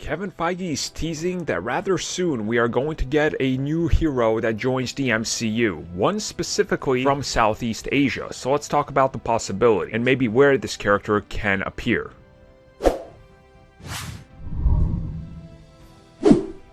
Kevin Feige is teasing that rather soon we are going to get a new hero that joins the MCU, one specifically from Southeast Asia. So let's talk about the possibility and maybe where this character can appear.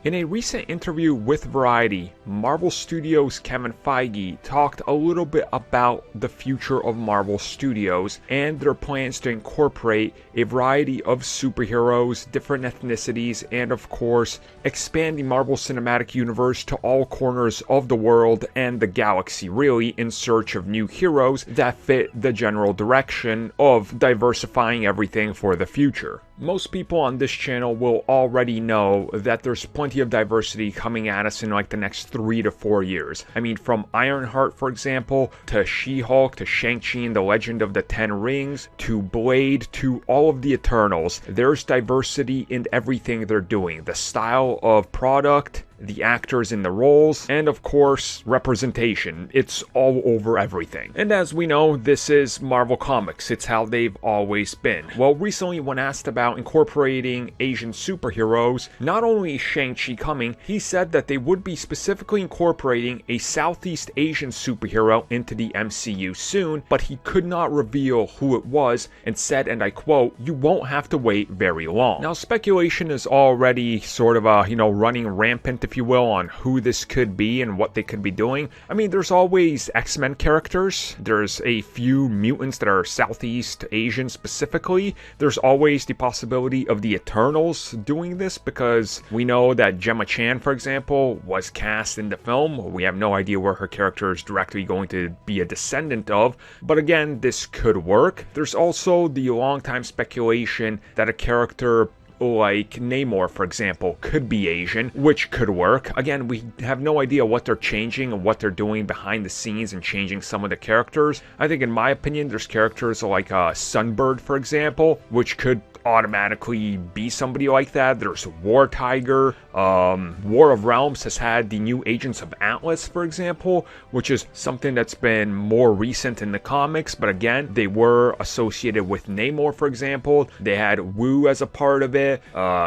In a recent interview with Variety, Marvel Studios' Kevin Feige talked a little bit about the future of Marvel Studios and their plans to incorporate a variety of superheroes, different ethnicities, and of course, expand the Marvel Cinematic Universe to all corners of the world and the galaxy, really in search of new heroes that fit the general direction of diversifying everything for the future. Most people on this channel will already know that there's plenty of diversity coming at us in like the next 3 to 4 years. I mean, from Ironheart, for example, to She-Hulk, to Shang-Chi and the Legend of the Ten Rings, to Blade, to all of the Eternals. There's diversity in everything they're doing. The style of product, the actors in the roles, and of course, representation. It's all over everything. And as we know, this is Marvel Comics. It's how they've always been. Well, recently when asked about incorporating Asian superheroes, not only is Shang-Chi coming, he said that they would be specifically incorporating a Southeast Asian superhero into the MCU soon, but he could not reveal who it was and said, and I quote, "You won't have to wait very long." Now, speculation is already sort of, running rampant, if you will, on who this could be and what they could be doing. I mean, there's always X-Men characters. There's a few mutants that are Southeast Asian specifically. There's always the possibility of the Eternals doing this because we know that Gemma Chan, for example, was cast in the film. We have no idea where her character is directly going to be a descendant of, but again, this could work. There's also the long-time speculation that a character like Namor, for example, could be Asian, which could work. Again, we have no idea what they're changing and what they're doing behind the scenes and changing some of the characters. I think, in my opinion, there's characters like Sunbird, for example, which could automatically be somebody like that. There's War Tiger. War of Realms has had the new Agents of Atlas, for example, which is something that's been more recent in the comics, but again, they were associated with Namor, for example. They had Wu as a part of it.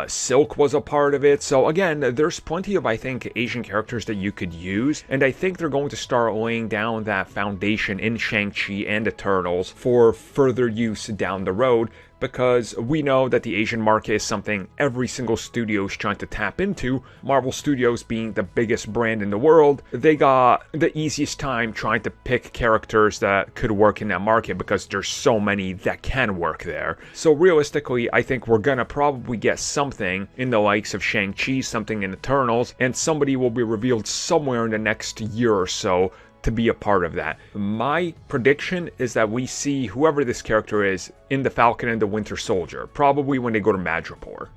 Silk was a part of it. So again, there's plenty of, I think, Asian characters that you could use, and I think they're going to start laying down that foundation in Shang-Chi and Eternals for further use down the road, because we know that the Asian market is something every single studio is trying to tap into. Marvel Studios being the biggest brand in the world, they got the easiest time trying to pick characters that could work in that market because there's so many that can work there. So realistically, I think we're gonna probably get something in the likes of Shang-Chi, something in Eternals, and somebody will be revealed somewhere in the next year or so to be a part of that. My prediction is that we see whoever this character is in the Falcon and the Winter Soldier, probably when they go to Madripoor.